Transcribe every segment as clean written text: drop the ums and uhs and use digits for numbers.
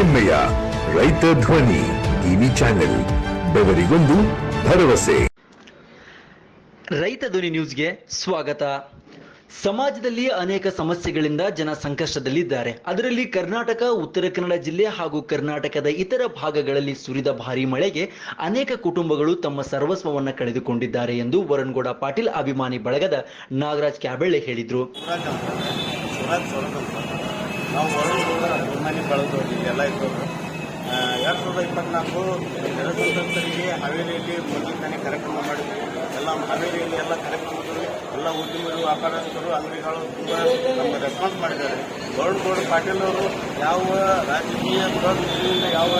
ಹೆಮ್ಮೆಯ ರೈತ ಧ್ವನಿ ಟಿವಿ ಚಾನೆಲ್, ಬೆವರಿಗೊಂದು ಭರವಸೆ. ರೈತ ಧ್ವನಿ ನ್ಯೂಸ್ಗೆ ಸ್ವಾಗತ. ಸಮಾಜದಲ್ಲಿ ಅನೇಕ ಸಮಸ್ಯೆಗಳಿಂದ ಜನ ಸಂಕಷ್ಟದಲ್ಲಿದ್ದಾರೆ. ಅದರಲ್ಲಿ ಕರ್ನಾಟಕ, ಉತ್ತರ ಕನ್ನಡ ಜಿಲ್ಲೆ ಹಾಗೂ ಕರ್ನಾಟಕದ ಇತರ ಭಾಗಗಳಲ್ಲಿ ಸುರಿದ ಭಾರೀ ಮಳೆಗೆ ಅನೇಕ ಕುಟುಂಬಗಳು ತಮ್ಮ ಸರ್ವಸ್ವವನ್ನು ಕಳೆದುಕೊಂಡಿದ್ದಾರೆ ಎಂದು ವರುಣಗೌಡ ಪಾಟೀಲ್ ಅಭಿಮಾನಿ ಬಳಗದ ನಾಗರಾಜ್ ಕ್ಯಾಬೆಳ್ಳೆ ಹೇಳಿದರು. ನಾವು ವರುಣಗೌಡ ಅಭಿಮಾನಿ ಬಳಗದವರು ಎಲ್ಲ ಇದ್ದವರು 2024 ನೆರೆ ಸಂತ್ರಸ್ತರಿಗೆ ಹಾವೇರಿಯಲ್ಲಿ ಮುಂಚಿನ ಕಾರ್ಯಕ್ರಮ ಮಾಡಿದ್ವಿ. ಎಲ್ಲ ಹಾವೇರಿಯಲ್ಲಿ ಎಲ್ಲ ಕಾರ್ಯಕ್ರಮದಲ್ಲಿ ಎಲ್ಲ ಉದ್ಯಮಿಗಳು, ವ್ಯಾಪಾರಸ್ಥರು, ಅಂಗಡಿಗಳು ತುಂಬ ನಮ್ಮ ರೆಸ್ಪಾನ್ಸ್ ಮಾಡಿದ್ದಾರೆ. ವರುಣಗೌಡ ಪಾಟೀಲ್ ಅವರು ಯಾವ ರಾಜಕೀಯ ದೃಷ್ಟಿಯಿಂದ ಯಾವ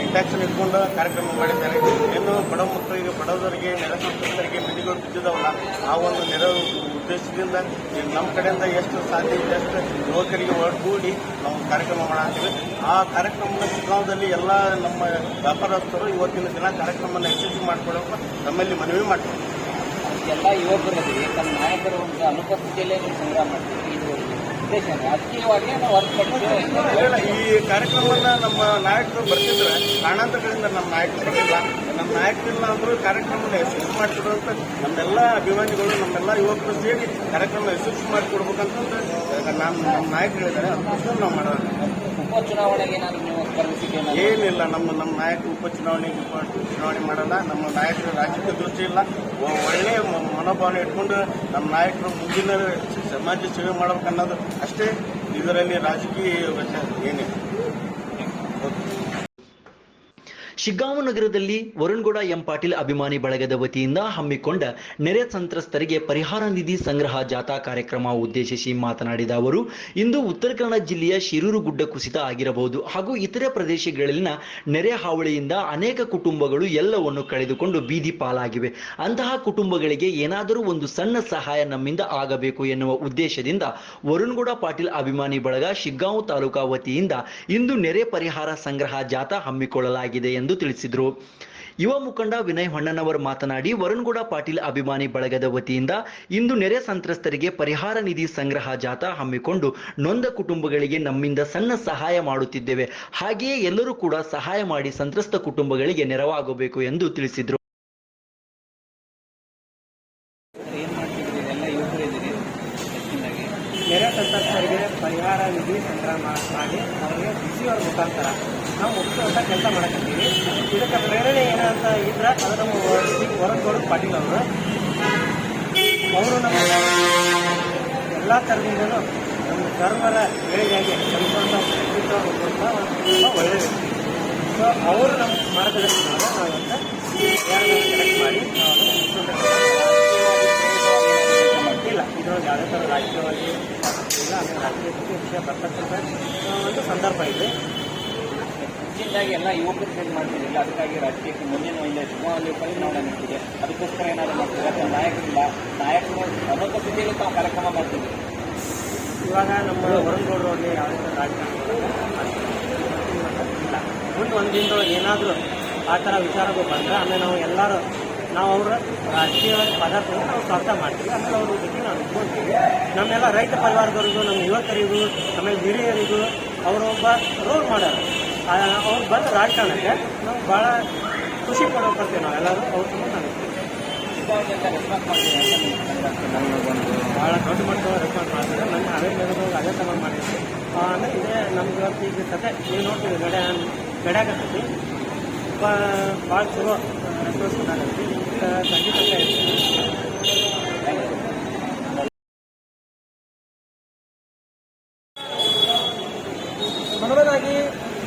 ಇಂಟ್ಯಾಕ್ಷನ್ ಇಟ್ಕೊಂಡು ಕಾರ್ಯಕ್ರಮ ಮಾಡಿದ್ದಾರೆ. ಏನು ಬಡ ಮಕ್ಕಳಿಗೆ, ಬಡವರಿಗೆ, ನೆರೆ ಸಂತ್ರಸ್ತರಿಗೆ ಮನೆಗಳು ಬಿದ್ದಿದ್ದಾವಲ್ಲ, ಆ ಒಂದು ನೆರೆ ಉದ್ದೇಶದಿಂದ ನಮ್ಮ ಕಡೆಯಿಂದ ಎಷ್ಟು ಸಾಧ್ಯ ಇದೆ ಅಷ್ಟು ಯುವಕರಿಗೆ ಒಳಗೂಡಿ ನಾವು ಕಾರ್ಯಕ್ರಮ ಮಾಡಾಕ್ತೀವಿ. ಆ ಕಾರ್ಯಕ್ರಮದ ಶಿಗ್ಗಾಂವದಲ್ಲಿ ಎಲ್ಲ ನಮ್ಮ ವ್ಯಾಪಾರಸ್ಥರು ಇವತ್ತಿನ ದಿನ ಕಾರ್ಯಕ್ರಮವನ್ನು ಯಶಸ್ವಿ ಮಾಡಿಕೊಡೋಕೆ ನಮ್ಮಲ್ಲಿ ಮನವಿ ಮಾಡ್ತೀವಿ. ಎಲ್ಲ ಯುವಕರಲ್ಲಿ ತಮ್ಮ ನಾಯಕರ ಒಂದು ಅನುಪಸ್ಥಿತಿಯಲ್ಲೇ ಸಂಗ್ರಹ ಮಾಡ್ತೀವಿ. ಇದು ಉದ್ದೇಶ ರಾಜಕೀಯವಾಗಿ ನಾವು ಇಲ್ಲ, ಈ ಕಾರ್ಯಕ್ರಮವನ್ನು ನಮ್ಮ ನಾಯಕರು ಬರ್ತಿದ್ರೆ ಕಾರಣಾಂತರಗಳಿಂದ ನಮ್ಮ ನಾಯಕರು ಬರಲಿಲ್ಲ. ನಮ್ಮ ನಾಯಕರಿಲ್ಲ ಅಂದರೂ ಕಾರ್ಯಕ್ರಮವನ್ನು ಯಶಸ್ವಿ ಮಾಡಿಕೊಡುವಂತ ನಮ್ಮೆಲ್ಲ ಅಭಿಮಾನಿಗಳು, ನಮ್ಮೆಲ್ಲ ಯುವಕರು ಸೇರಿ ಕಾರ್ಯಕ್ರಮ ಯಶಸ್ವಿ ಮಾಡಿಕೊಡ್ಬೇಕಂತಂದ್ರೆ ನಮ್ಮ ನಾಯಕರು ಹೇಳಿದ್ದಾರೆ. ಅದಕ್ಕೋಸ್ಕರ ನಾವು ಮಾಡೋಣ. ಉಪಚುನಾವಣೆಗೆ ಏನಾದರೂ ನೀವು ಸ್ಪರ್ಧಿಸಿದ್ದೇನೆ? ಏನಿಲ್ಲ, ನಮ್ಮ ನಾಯಕರು ಚುನಾವಣೆ ಮಾಡಲ್ಲ. ನಮ್ಮ ನಾಯಕರು ರಾಜಕೀಯ ದೃಷ್ಟಿ ಇಲ್ಲ, ಒಳ್ಳೆಯ ಮನೋಭಾವನೆ ಇಟ್ಕೊಂಡು ನಮ್ಮ ನಾಯಕರು ಮುಂದಿನ ಸಮಾಜ ಸೇವೆ ಮಾಡಬೇಕನ್ನೋದು ಅಷ್ಟೇ. ಇದರಲ್ಲಿ ರಾಜಕೀಯ ಏನಿಲ್ಲ. ಶಿಗ್ಗಾಂವ ನಗರದಲ್ಲಿ ವರುಣಗೌಡ ಎಂ ಪಾಟೀಲ್ ಅಭಿಮಾನಿ ಬಳಗದ ವತಿಯಿಂದ ಹಮ್ಮಿಕೊಂಡ ನೆರೆ ಸಂತ್ರಸ್ತರಿಗೆ ಪರಿಹಾರ ನಿಧಿ ಸಂಗ್ರಹ ಜಾಥಾ ಕಾರ್ಯಕ್ರಮ ಉದ್ದೇಶಿಸಿ ಮಾತನಾಡಿದ ಅವರು, ಇಂದು ಉತ್ತರ ಕನ್ನಡ ಜಿಲ್ಲೆಯ ಶಿರೂರು ಗುಡ್ಡ ಕುಸಿತ ಆಗಿರಬಹುದು ಹಾಗೂ ಇತರೆ ಪ್ರದೇಶಗಳಲ್ಲಿನ ನೆರೆ ಹಾವಳಿಯಿಂದ ಅನೇಕ ಕುಟುಂಬಗಳು ಎಲ್ಲವನ್ನು ಕಳೆದುಕೊಂಡು ಬೀದಿ ಪಾಲಾಗಿವೆ. ಅಂತಹ ಕುಟುಂಬಗಳಿಗೆ ಏನಾದರೂ ಒಂದು ಸಣ್ಣ ಸಹಾಯ ನಮ್ಮಿಂದ ಆಗಬೇಕು ಎನ್ನುವ ಉದ್ದೇಶದಿಂದ ವರುಣಗೌಡ ಪಾಟೀಲ್ ಅಭಿಮಾನಿ ಬಳಗ ಶಿಗ್ಗಾಂವ ತಾಲೂಕಾ ವತಿಯಿಂದ ಇಂದು ನೆರೆ ಪರಿಹಾರ ಸಂಗ್ರಹ ಜಾಥಾ ಹಮ್ಮಿಕೊಳ್ಳಲಾಗಿದೆ ಎಂದು ತಿಳಿಸಿದರು. ಯುವ ಮುಖಂಡ ವಿನಯ್ ಹೊನ್ನನವರ್ ಮಾತನಾಡಿ, ವರುಣಗೌಡ ಪಾಟೀಲ್ ಅಭಿಮಾನಿ ಬಳಗದ ವತಿಯಿಂದ ಇಂದು ನೆರೆ ಸಂತ್ರಸ್ತರಿಗೆ ಪರಿಹಾರ ನಿಧಿ ಸಂಗ್ರಹ ಜಾಥಾ ಹಮ್ಮಿಕೊಂಡು ನೊಂದ ಕುಟುಂಬಗಳಿಗೆ ನಮ್ಮಿಂದ ಸಣ್ಣ ಸಹಾಯ ಮಾಡುತ್ತಿದ್ದೇವೆ. ಹಾಗೆಯೇ ಎಲ್ಲರೂ ಕೂಡ ಸಹಾಯ ಮಾಡಿ ಸಂತ್ರಸ್ತ ಕುಟುಂಬಗಳಿಗೆ ನೆರವಾಗಬೇಕು ಎಂದು ತಿಳಿಸಿದರು. ನೆರೆ ಸಂತ್ರಸ್ತರಿಗೆ ಪರಿಹಾರ ನಿಧಿ ಸಂಗ್ರಹ ಮಾಡಿ ಅವರಿಗೆ ಬಿಸಿಯವರ ಮುಖಾಂತರ ನಾವು ಮುಗಿಸುವಂಥ ಕೆಲಸ ಮಾಡಕತ್ತೀವಿ. ಇದಕ್ಕೆ ಪ್ರೇರಣೆ ಏನಂತ ಇದ್ರೆ ಅದು ನಮ್ಮ ವರುಣಗೌಡ ಪಾಟೀಲ್ ಅವರು ನಮ್ಮ ಎಲ್ಲ ಥರದಿಂದಲೂ ನಮ್ಮ ಸರ್ವರ ಏಳಿಗೆಗೆ ಕಲಿಸುವಂಥ ತುಂಬ ಒಳ್ಳೆಯದು. ಸೊ ಅವರು ನಮ್ಮ ಮಾರ್ಗದರ್ಶನದಾಗ ನಾವು ಇವತ್ತು ಮಾಡಿ ಇಲ್ಲ, ಇದರೊಳಗೆ ಯಾವುದೇ ಥರ ರಾಜಕೀಯವಾಗಿ ಇಲ್ಲ, ಅಂದರೆ ರಾಜಕೀಯ ವಿಷಯ ಬರ್ತಕ್ಕಂಥ ಒಂದು ಸಂದರ್ಭ ಇದೆ. ಹೆಚ್ಚಿನದಾಗಿ ಎಲ್ಲ ಯುವಕರು ಸೇರಿ ಮಾಡ್ತಿರಲಿಲ್ಲ, ಅದಕ್ಕಾಗಿ ರಾಜಕೀಯಕ್ಕೆ ಮುಂದಿನ ಒಳ್ಳೆ ಶಿವಮೊಗ್ಗದಲ್ಲಿ ಪರಿಣಾಮ ನಿಂತಿದೆ. ಅದಕ್ಕೋಸ್ಕರ ಏನಾದರೂ ಮಾಡ್ತೀವಿ. ಅಥವಾ ನಾಯಕರಿಲ್ಲ, ನಾಯಕರು ಅನುಪಸ್ಥಿತಿಯಲ್ಲಿ ತಾವು ಕಾರ್ಯಕ್ರಮ ಮಾಡ್ತೀವಿ. ಇವಾಗ ನಮ್ಮ ವರುಣಗೌಡರಲ್ಲಿ ಯಾವುದೇ ಥರ ರಾಜಕಾರಣ ಇಲ್ಲ. ಮುಂದೆ ಒಂದು ದಿನದೊಳಗೆ ಏನಾದರೂ ಆ ಥರ ವಿಚಾರಗಳು ಬಂದರೆ ಆಮೇಲೆ ನಾವು ಅವರ ರಾಜಕೀಯ ಪದಾರ್ಥವನ್ನು ನಾವು ಸ್ವಾರ್ಥ ಮಾಡ್ತೀವಿ. ಆಮೇಲೆ ಅವ್ರ ಜೊತೆ ನಾವು ಇಟ್ಕೊಳ್ತೀವಿ. ನಮ್ಮೆಲ್ಲ ರೈತ ಪರಿವಾರದವರಿಗೂ, ನಮ್ಮ ಯುವಕರಿಗೂ, ಆಮೇಲೆ ಹಿರಿಯರಿಗೂ ಅವರೊಬ್ಬ ರೋಲ್ ಮಾಡೋರು. ಅವ್ರು ಬಂದ ರಾಜಕಾರಣಕ್ಕೆ ನಾವು ಭಾಳ ಖುಷಿ ಪಡೋಕಂತೀವಿ. ನಾವೆಲ್ಲರೂ ಅವ್ರ ತುಂಬ ನಾವು ಭಾಳ ದೊಡ್ಡ ಮಟ್ಟದ ರೆಸ್ಪಾನ್ಸ್ ಮಾಡ್ತಾರೆ. ನನ್ನ ಹಾವೇರಿ ಅದೇ ಥರ ಮಾಡಿದ್ವಿ. ಆಮೇಲೆ ಇದೇ ನಮ್ಗೆ ಇವತ್ತು ಈಗ ಕತೆ ನೀವು ನೋಡ್ತೀವಿ ನಡೆಯಾಕತ್ತೈತಿ. ಭಾಳ ಚಲೋ ರೆಸ್ಪಾನ್ಸ್ ಕೊಟ್ಟಾಗತ್ತಿ. ಖಂಡಿತ ಮೊದಲನೇದಾಗಿ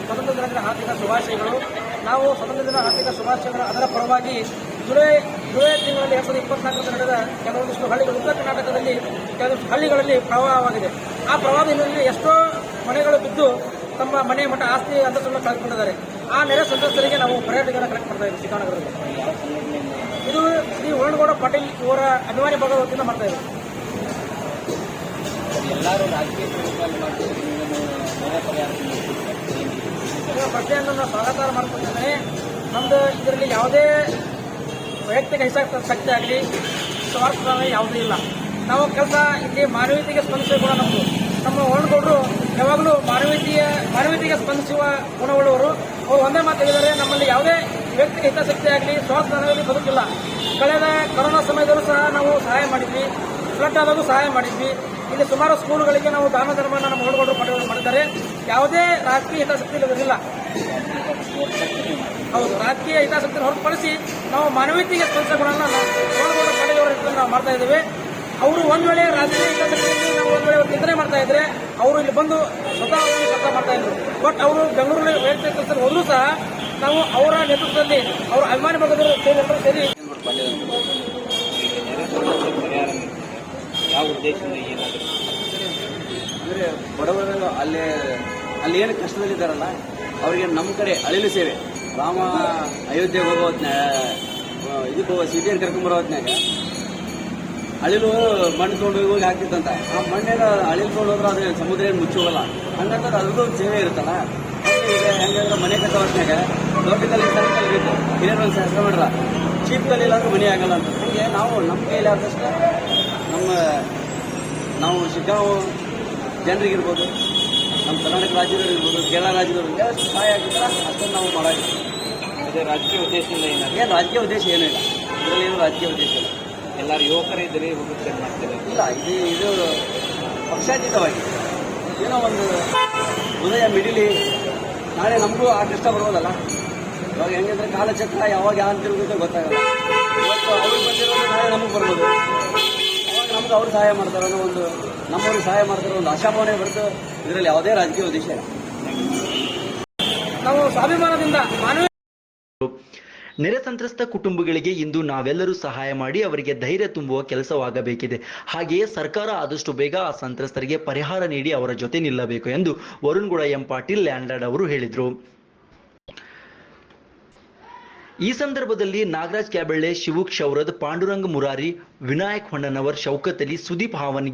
ಸ್ವತಂತ್ರ ದಿನದ ಆರ್ಥಿಕ ಶುಭಾಶಯಗಳು. ನಾವು ಸ್ವತಂತ್ರ ದಿನ ಆರ್ಥಿಕ ಶುಭಾಶಯಗಳು ಅದರ ಪರವಾಗಿ ಜುಲೈ ತಿಂಗಳಲ್ಲಿ 2024 ನಡೆದ ಕೆಲವೊಂದಿಷ್ಟು ಹಳ್ಳಿಗಳು ಉತ್ತರ ಕರ್ನಾಟಕದಲ್ಲಿ ಕೆಲವೊಂದಿಷ್ಟು ಹಳ್ಳಿಗಳಲ್ಲಿ ಪ್ರವಾಹವಾಗಿದೆ. ಆ ಪ್ರವಾಹದ ಹಿನ್ನೆಲೆಯಲ್ಲಿ ಎಷ್ಟೋ ಮನೆಗಳು ಬಿದ್ದು ತಮ್ಮ ಮನೆ ಮಠ ಆಸ್ತಿ ಅಂತಸ್ತನ್ನು ಕಳೆದುಕೊಂಡಿದ್ದಾರೆ. ಆ ನೆರೆ ಸಂತ್ರಸ್ತರಿಗೆ ನಾವು ಪರ್ಯಾಟಕರನ್ನ ಕಲೆಕ್ಟ್ ಮಾಡ್ತಾ ಇದ್ದೀವಿ ಶಿಕಾನಗರದಲ್ಲಿ. ಇದು ಶ್ರೀ ವರುಣಗೌಡ ಪಾಟೀಲ್ ಇವರ ಅಭಿಮಾನಿ ಬಳಗದ ವತಿಯಿಂದ ಮಾಡ್ತಾ ಇದ್ದೀವಿ. ಎಲ್ಲರೂ ರಾಜಕೀಯ ಪ್ರಶ್ನೆಯನ್ನು ನಾವು ಸ್ವಾಗತ ಮಾಡ್ಕೊಳ್ತೇನೆ. ನಮ್ಮದು ಇದರಲ್ಲಿ ಯಾವುದೇ ವೈಯಕ್ತಿಕ ಹಿತಾಸಕ್ತಿ ಆಗಲಿ ಸ್ವಾರ್ಥ ಯಾವುದೂ ಇಲ್ಲ. ನಾವು ಕೆಲಸ ಇಲ್ಲಿ ಮಾನವೀಯತೆಗೆ ಸ್ಪಂದಿಸೋ ಕೂಡ ನಮ್ಮದು. ನಮ್ಮ ವರುಣಗೌಡರು ಯಾವಾಗಲೂ ಮಾನವೀಯತೆಗೆ ಸ್ಪಂದಿಸುವ ಗುಣವುಳ್ಳವರು. ಅವರು ಒಂದೇ ಮಾತು ಹೇಳಿದ್ದಾರೆ, ನಮ್ಮಲ್ಲಿ ಯಾವುದೇ ವ್ಯಕ್ತಿಗೆ ಹಿತಾಸಕ್ತಿ ಆಗಲಿ ಸ್ವಾರ್ಥದಲ್ಲಿ ಬದುಕಿಲ್ಲ. ಕಳೆದ ಕೊರೋನಾ ಸಮಯದಲ್ಲೂ ಸಹ ನಾವು ಸಹಾಯ ಮಾಡಿದ್ವಿ, ಫ್ಲಡ್ ಆದಾಗೂ ಸಹಾಯ ಮಾಡಿದ್ವಿ. ಇಲ್ಲಿ ಸುಮಾರು ಸ್ಕೂಲ್ಗಳಿಗೆ ನಾವು ದಾನ ಧರ್ಮವನ್ನು ನಮ್ಮ ವರುಣಗೌಡರು ಮಾಡಿದ್ದಾರೆ. ಯಾವುದೇ ರಾಜಕೀಯ ಹಿತಾಸಕ್ತಿ ಇಲ್ಲದಿರಲಿಲ್ಲ. ಹೌದು, ರಾಜಕೀಯ ಹಿತಾಸಕ್ತಿ ಹೊರತುಪಡಿಸಿ ನಾವು ಮಾನವೀಯತೆಗೆ ಸ್ಪಂದಿಸುವ ಗುಣವನ್ನು ವರುಣಗೌಡ ಪಾಟೀಲ್ ನಾವು ಮಾಡ್ತಾ ಇದ್ದೇವೆ. ಅವರು ಒಂದ್ ವೇಳೆ ರಾಜಕೀಯ ಹಿತಾಸಕ್ತಿಯಲ್ಲಿ ನಾವು ಒಂದ್ ವೇಳೆ ಚಿಂತನೆ ಮಾಡ್ತಾ ಇದ್ರೆ ಅವರು ಇಲ್ಲಿ ಬಂದು ಸ್ವತಃ ಕೆಲಸ ಮಾಡ್ತಾ ಇದ್ರು. ಬಟ್ ಅವರು ಬೆಂಗಳೂರಲ್ಲಿ ವೈಯಕ್ತಿಕ ಕೆಲಸಕ್ಕೆ ಹೋದ್ರೂ ಸಹ ನಾವು ಅವರ ನೇತೃತ್ವದಲ್ಲಿ ಅವರ ಅಭಿಮಾನಿ ವರ್ಗದವರು ಸೇರಿ ಯಾವ ಉದ್ದೇಶದಿಂದ ಏನಾದರೂ ಅಂದರೆ ಬಡವರು ಅಲ್ಲಿ ಏನು ಕಷ್ಟದಲ್ಲಿದ್ದಾರಲ್ಲ ಅವರಿಗೆ ನಮ್ಮ ಕಡೆ ಅಳಿಲು ಸೇವೆ. ರಾಮ ಅಯೋಧ್ಯೆಗೆ ಹೋಗೋ ಇದಕ್ಕೆ ಹೋಗೋ ಸೀತೆಯನ್ನು ಕರ್ಕೊಂಬರೋ ಹೊತ್ನಾಗ ಅಳಿಲು ಮಣ್ಣು ತೊಗೊಂಡು ಹೋಗಿ ಹಾಕ್ತಿತ್ತಂತ. ಆ ಮಣ್ಣೇನ ಅಳಿಲು ತೊಗೊಂಡು ಹೋದ್ರೆ ಅದು ಸಮುದ್ರ ಏನು ಮುಚ್ಚೋಗಲ್ಲ. ಹಂಗಂದ್ರೆ ಅದ್ರದ್ದು ಒಂದು ಸೇವೆ ಇರುತ್ತಲ್ಲ. ಈಗ ಹೆಂಗಂದ್ರೆ ಮನೆ ಕಟ್ಟೋ ಹೊತ್ನಾಗ ದೊಡ್ಡ ಕಲ್ಲಿ ಸಣ್ಣ ಕಲ್ಲಿ ಬೇಕು, ಹಿರಿಯರು ಒಂದು ಶಾಸ್ತ್ರ ಮಾಡ್ರ ಚೀಪ್ ಕಲ್ಲಿ ಇಲ್ಲಾಂದ್ರೆ ಮನೆ ಆಗಲ್ಲ ಅಂತ. ಹೀಗೆ ನಾವು ನಮ್ಮ ಕೈಯಲ್ಲಿ ಆದಷ್ಟು ನಾವು ಶಿಗ್ಗಾಂವ್ ಜನರಿಗಿರ್ಬೋದು, ನಮ್ಮ ಕರ್ನಾಟಕ ರಾಜ್ಯದವ್ರಿರ್ಬೋದು, ಕೇರಳ ರಾಜ್ಯದವ್ರಿಗೆ ಎಷ್ಟು ಸಹಾಯ ಆಗಿದ್ರೆ ಅಷ್ಟನ್ನು ನಾವು ಮಾಡೋದು. ಅದೇ ರಾಜಕೀಯ ಉದ್ದೇಶದಿಂದ ಏನು ರಾಜಕೀಯ ಉದ್ದೇಶ ಏನೂ ಇಲ್ಲ. ಇದರಲ್ಲಿ ಏನು ರಾಜಕೀಯ ಉದ್ದೇಶ ಇಲ್ಲ. ಎಲ್ಲರೂ ಯುವಕರಿದ್ದರೆ ಹೋಗೋದು ಮಾಡ್ತಾರೆ. ಇಲ್ಲ, ಇದು ಪಕ್ಷಾತೀತವಾಗಿ ಏನೋ ಒಂದು ಹೃದಯ ಮಿಡಿಲಿ ನಾಳೆ ನಮಗೂ ಆ ಕಷ್ಟ ಬರ್ಬೋದಲ್ಲ. ಇವಾಗ ಹೆಂಗಂದ್ರೆ ಕಾಲಚಕ್ರ ಯಾವಾಗ ಯಾರು ತಿರುಗುತ್ತೋ ಗೊತ್ತಾಗಲ್ಲ. ಇವತ್ತು ಅವ್ರಿಗೆ ಬಂದಿರೋದು ನಾಳೆ ನಮಗೆ ಬರ್ಬೋದು. ಅವಾಗ ನಮ್ಗೆ ಅವ್ರು ಸಹಾಯ ಮಾಡ್ತಾರೋ ಅನ್ನೋ ಒಂದು, ನಮ್ಮವ್ರಿಗೆ ಸಹಾಯ ಮಾಡ್ತಾರೋ ಒಂದು ಆಶಾಭಾವನೆ ಹೊರತು ಇದರಲ್ಲಿ ಯಾವುದೇ ರಾಜಕೀಯ ಉದ್ದೇಶ ಇಲ್ಲ. ನಾವು ಸ್ವಾಭಿಮಾನದಿಂದ ನೆರೆ ಸಂತ್ರಸ್ತ ಕುಟುಂಬಗಳಿಗೆ ಇಂದು ನಾವೆಲ್ಲರೂ ಸಹಾಯ ಮಾಡಿ ಅವರಿಗೆ ಧೈರ್ಯ ತುಂಬುವ ಕೆಲಸವಾಗಬೇಕಿದೆ. ಹಾಗೆಯೇ ಸರ್ಕಾರ ಆದಷ್ಟು ಬೇಗ ಆ ಸಂತ್ರಸ್ತರಿಗೆ ಪರಿಹಾರ ನೀಡಿ ಅವರ ಜೊತೆ ನಿಲ್ಲಬೇಕು ಎಂದು ವರುಣಗೌಡ ಎಂ ಪಾಟೀಲ್ ಲ್ಯಾಂಡ್ಲಾರ್ಡ್ ಅವರು ಹೇಳಿದರು. ಈ ಸಂದರ್ಭದಲ್ಲಿ ನಾಗರಾಜ್ ಕ್ಯಾಬೆಳ್ಳೆ, ಶಿವು ಕ್ಷೌರದ್, ಪಾಂಡುರಂಗ ಮುರಾರಿ, ವಿನಾಯಕ್ ಹೊನ್ನನವರ್, ಶೌಕತ್ ಅಲಿ, ಸುದೀಪ್ ಹಾವನ್ಗಿ